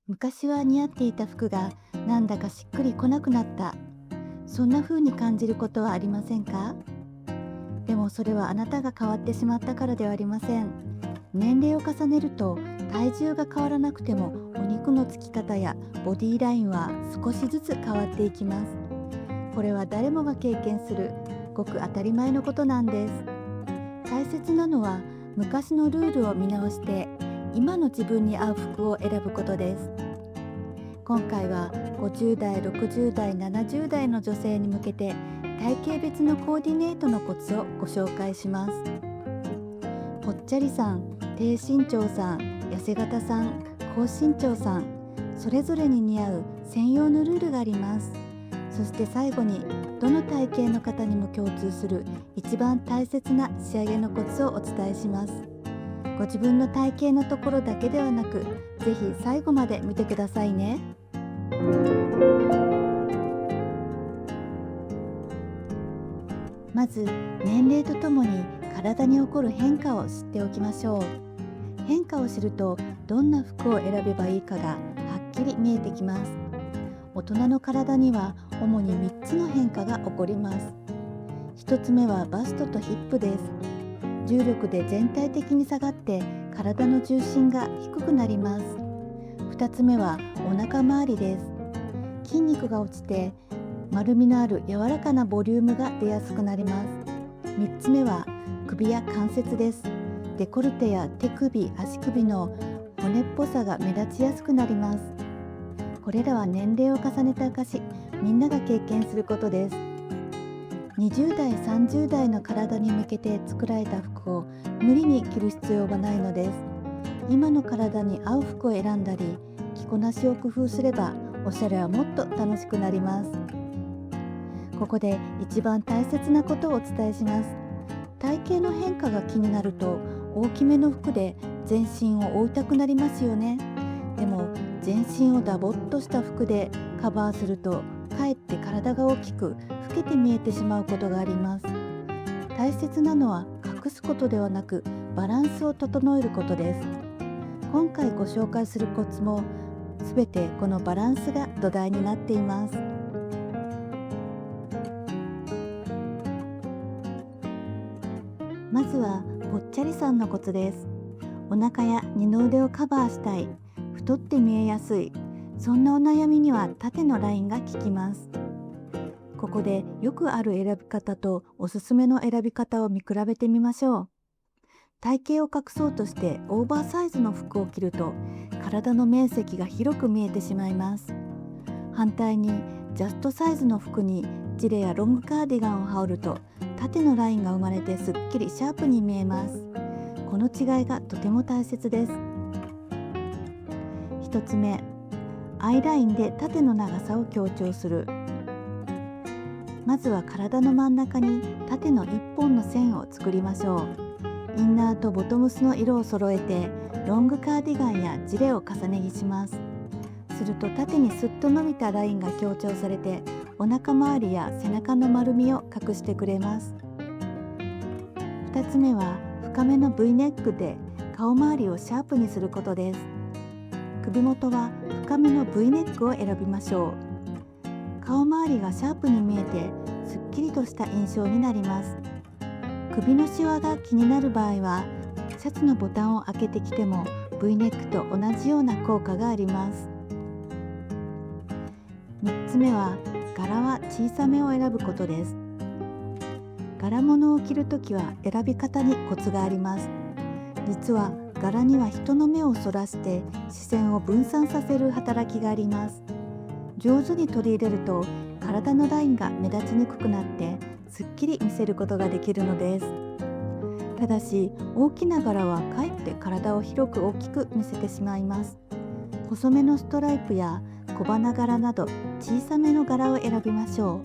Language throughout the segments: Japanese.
昔は似合っていた服がなんだかしっくりこなくなった。そんな風に感じることはありませんか？でもそれはあなたが変わってしまったからではありません。年齢を重ねると体重が変わらなくてもお肉のつき方やボディラインは少しずつ変わっていきます。これは誰もが経験するごく当たり前のことなんです。大切なのは昔のルールを見直して今の自分に合う服を選ぶことです。今回は50代、60代、70代の女性に向けて体型別のコーディネートのコツをご紹介します。ぽっちゃりさん、低身長さん、痩せ型さん、高身長さん、それぞれに似合う専用のルールがあります。そして最後にどの体型の方にも共通する一番大切な仕上げのコツをお伝えします。ご自分の体型のところだけではなく、ぜひ最後まで見てくださいね。まず年齢とともに体に起こる変化を知っておきましょう。変化を知るとどんな服を選べばいいかがはっきり見えてきます。大人の体には主に3つの変化が起こります。1つ目はバストとヒップです。重力で全体的に下がって体の重心が低くなります。2つ目はお腹周りです。筋肉が落ちて丸みのある柔らかなボリュームが出やすくなります。3つ目は首や関節です。デコルテや手首、足首の骨っぽさが目立ちやすくなります。これらは年齢を重ねた証、みんなが経験することです。20代、30代の体に向けて作られた服を無理に着る必要はないのです。今の体に合う服を選んだり、着こなしを工夫すれば、おしゃれはもっと楽しくなります。ここで一番大切なことをお伝えします。体型の変化が気になると、大きめの服で全身を覆いたくなりますよね。でも、全身をダボっとした服でカバーすると、かえって体が大きく老けて見えてしまうことがあります。大切なのは隠すことではなく、バランスを整えることです。今回ご紹介するコツもすべてこのバランスが土台になっています。まずはぽっちゃりさんのコツです。お腹や二の腕をカバーしたい、太って見えやすい、そんなお悩みには縦のラインが効きます。ここでよくある選び方とおすすめの選び方を見比べてみましょう。体型を隠そうとしてオーバーサイズの服を着ると体の面積が広く見えてしまいます。反対にジャストサイズの服にジレやロングカーディガンを羽織ると縦のラインが生まれてすっきりシャープに見えます。この違いがとても大切です。1つ目、アイラインで縦の長さを強調する。まずは体の真ん中に縦の1本の線を作りましょう。インナーとボトムスの色を揃えてロングカーディガンやジレを重ね着します。すると縦にスッと伸びたラインが強調されて、お腹周りや背中の丸みを隠してくれます。2つ目は深めの V ネックで顔周りをシャープにすることです。首元は深めの V ネックを選びましょう。顔周りがシャープに見えてすっきりとした印象になります。首のシワが気になる場合はシャツのボタンを開けてきても V ネックと同じような効果があります。3つ目は柄は小さめを選ぶことです。柄物を着るときは選び方にコツがあります。実は柄には人の目をそらして視線を分散させる働きがあります。上手に取り入れると体のラインが目立ちにくくなってすっきり見せることができるのです。ただし大きな柄はかえって体を広く大きく見せてしまいます。細めのストライプや小花柄など小さめの柄を選びましょう。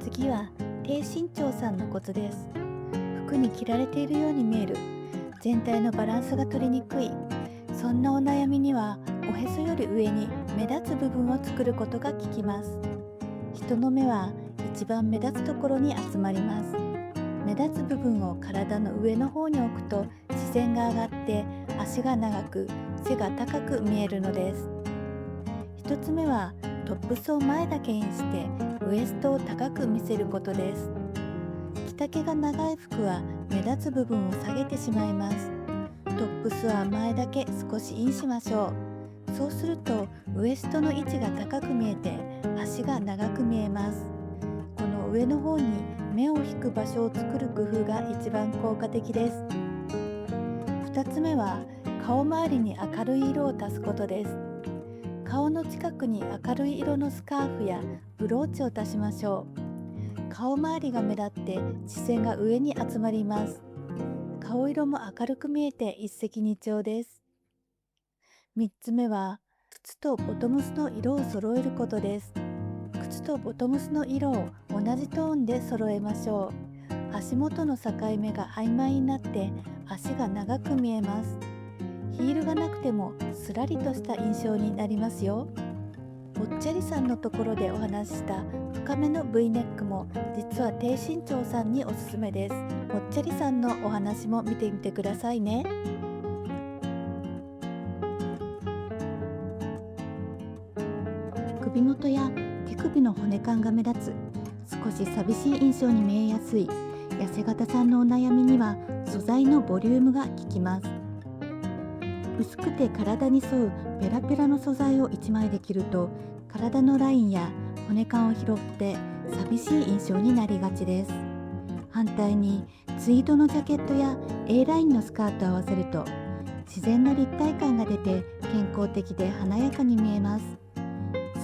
次は低身長さんのコツです。服に着られているように見える、全体のバランスが取りにくい、そんなお悩みにはおへそより上に目立つ部分を作ることが効きます。人の目は一番目立つところに集まります。目立つ部分を体の上の方に置くと視線が上がって足が長く背が高く見えるのです。1つ目はトップスを前だけインしてウエストを高く見せることです。着丈が長い服は目立つ部分を下げてしまいます。トップスは前だけ少しインしましょう。そうするとウエストの位置が高く見えて足が長く見えます。この上の方に目を引く場所を作る工夫が一番効果的です。2つ目は顔周りに明るい色を足すことです。顔の近くに明るい色のスカーフやブローチを足しましょう。顔周りが目立って視線が上に集まります。顔色も明るく見えて一石二鳥です。3つ目は靴とボトムスの色を揃えることです。靴とボトムスの色を同じトーンで揃えましょう。足元の境目が曖昧になって足が長く見えます。ヒールがなくてもすらりとした印象になりますよ。ぽっちゃりさんのところでお話しした深めの V ネックも実は低身長さんにおすすめです。ぽっちゃりさんのお話も見てみてくださいね。首元や手首の骨感が目立つ、少し寂しい印象に見えやすい痩せ型さんのお悩みには素材のボリュームが効きます。薄くて体に沿うペラペラの素材を1枚で着ると体のラインや骨感を拾って寂しい印象になりがちです。反対にツイードのジャケットや A ラインのスカートを合わせると自然な立体感が出て健康的で華やかに見えます。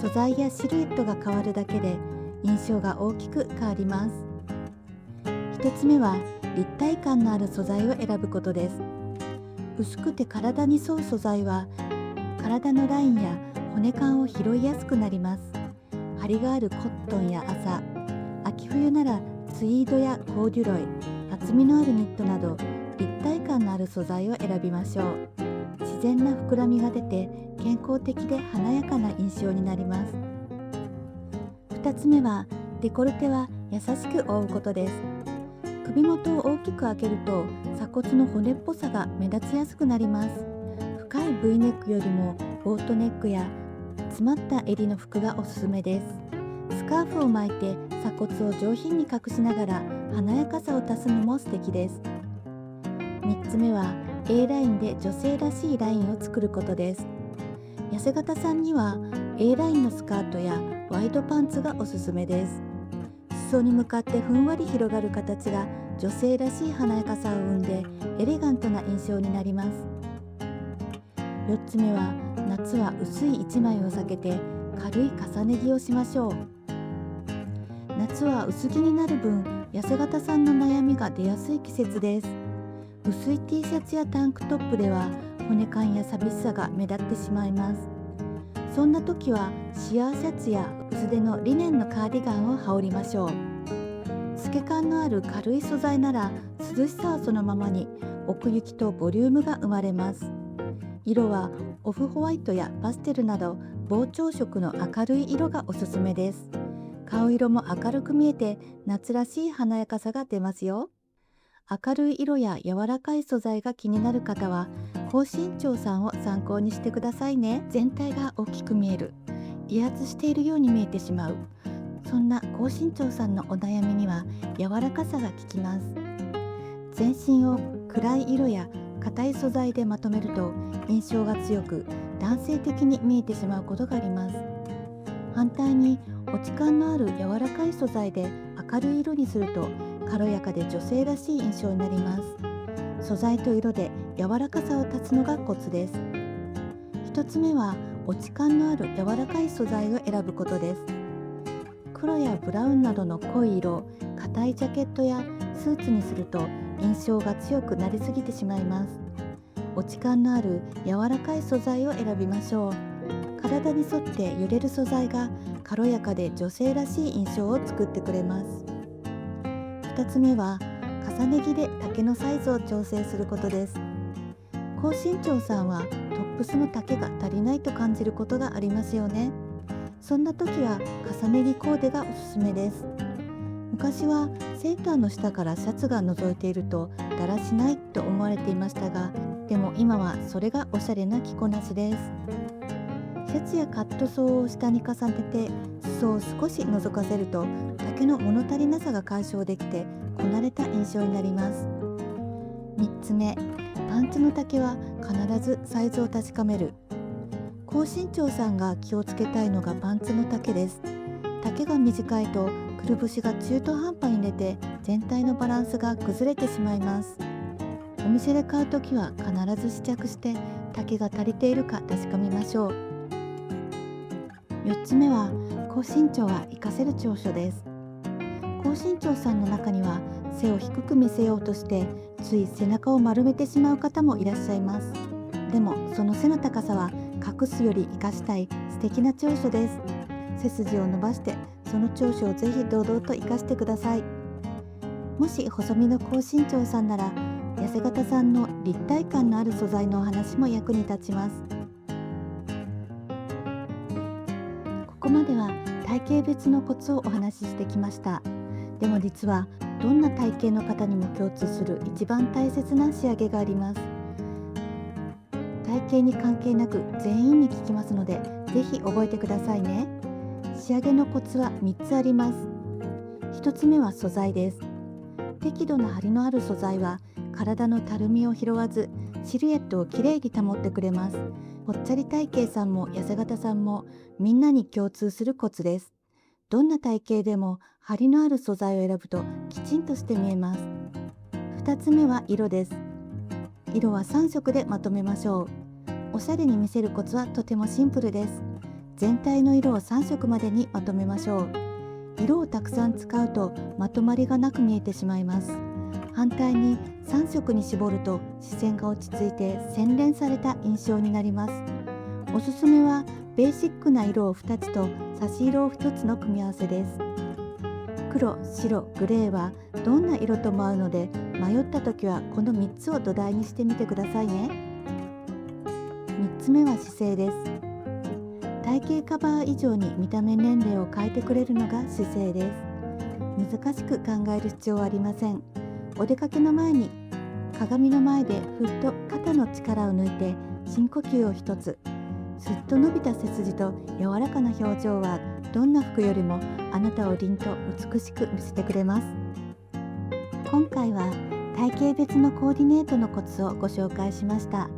素材やシルエットが変わるだけで印象が大きく変わります。1つ目は立体感のある素材を選ぶことです。薄くて体に沿う素材は体のラインや骨感を拾いやすくなります。張りがあるコットンや麻、秋冬ならツイードやコーデュロイ、厚みのあるニットなど立体感のある素材を選びましょう。自然な膨らみが出て健康的で華やかな印象になります。2つ目はデコルテは優しく覆うことです。首元を大きく開けると鎖骨の骨っぽさが目立ちやすくなります。深い V ネックよりもボートネックや詰まった襟の服がおすすめです。スカーフを巻いて鎖骨を上品に隠しながら華やかさを足すのも素敵です。3つ目は A ラインで女性らしいラインを作ることです。痩せ型さんには A ラインのスカートやワイドパンツがおすすめです。裾に向かってふんわり広がる形が女性らしい華やかさを生んでエレガントな印象になります。4つ目は夏は薄い1枚を避けて軽い重ね着をしましょう。夏は薄着になる分痩せ型さんの悩みが出やすい季節です。薄い T シャツやタンクトップでは骨感や寂しさが目立ってしまいます。そんな時はシアーシャツや薄手のリネンのカーディガンを羽織りましょう。透け感のある軽い素材なら涼しさはそのままに奥行きとボリュームが生まれます。色はオフホワイトやパステルなど膨張色の明るい色がおすすめです。顔色も明るく見えて夏らしい華やかさが出ますよ。明るい色や柔らかい素材が気になる方は高身長さんを参考にしてくださいね。全体が大きく見える、威圧しているように見えてしまう、そんな高身長さんのお悩みには柔らかさが効きます。全身を暗い色や硬い素材でまとめると印象が強く男性的に見えてしまうことがあります。反対に落ち感のある柔らかい素材で明るい色にすると軽やかで女性らしい印象になります。素材と色で柔らかさを足すのがコツです。1つ目は落ち感のある柔らかい素材を選ぶことです。黒やブラウンなどの濃い色、硬いジャケットやスーツにすると印象が強くなりすぎてしまいます。落ち感のある柔らかい素材を選びましょう。体に沿って揺れる素材が軽やかで女性らしい印象を作ってくれます。2つ目は重ね着で丈のサイズを調整することです。高身長さんはトップスの丈が足りないと感じることがありますよね。そんな時は重ね着コーデがおすすめです。昔はセーターの下からシャツが覗いているとだらしないと思われていましたが、でも今はそれがおしゃれな着こなしです。シャツやカットソーを下に重ねて裾を少し覗かせると丈の物足りなさが解消できてこなれた印象になります。3つ目、パンツの丈は必ずサイズを確かめる。高身長さんが気をつけたいのがパンツの丈です。丈が短いとくるぶしが中途半端に出て全体のバランスが崩れてしまいます。お店で買うときは必ず試着して丈が足りているか確かめましょう。4つ目は、高身長は活かせる長所です。高身長さんの中には背を低く見せようとしてつい背中を丸めてしまう方もいらっしゃいます。でもその背の高さは隠すより活かしたい素敵な長所です。背筋を伸ばしてその長所をぜひ堂々と活かしてください。もし細身の高身長さんなら、痩せ型さんの立体感のある素材のお話も役に立ちます。ここまでは体型別のコツをお話ししてきました。でも実はどんな体型の方にも共通する一番大切な仕上げがあります。体型に関係なく全員に効きますので、ぜひ覚えてくださいね。仕上げのコツは3つあります。1つ目は素材です。適度な張りのある素材は体のたるみを拾わずシルエットをきれいに保ってくれます。ぽっちゃり体型さんも痩せ型さんもみんなに共通するコツです。どんな体型でも張りのある素材を選ぶときちんとして見えます。2つ目は色です。色は3色でまとめましょう。おしゃれに見せるコツはとてもシンプルです。全体の色を3色までにまとめましょう。色をたくさん使うとまとまりがなく見えてしまいます。反対に3色に絞ると視線が落ち着いて洗練された印象になります。おすすめはベーシックな色を2つと差し色を1つの組み合わせです。黒、白、グレーはどんな色とも合うので、迷った時はこの3つを土台にしてみてくださいね。3つ目は姿勢です。体型カバー以上に見た目年齢を変えてくれるのが姿勢です。難しく考える必要はありません。お出かけの前に鏡の前でふっと肩の力を抜いて深呼吸を一つ。すっと伸びた背筋と柔らかな表情はどんな服よりもあなたを凛と美しく見せてくれます。今回は体型別のコーディネートのコツをご紹介しました。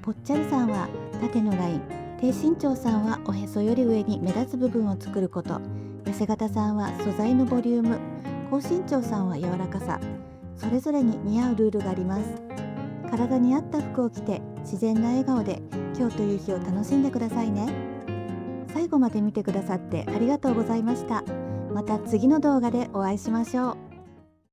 ぽっちゃりさんは縦のライン、低身長さんはおへそより上に目立つ部分を作ること、痩せ型さんは素材のボリューム、高身長さんは柔らかさ、それぞれに似合うルールがあります。体に合った服を着て自然な笑顔で今日という日を楽しんでくださいね。最後まで見てくださってありがとうございました。また次の動画でお会いしましょう。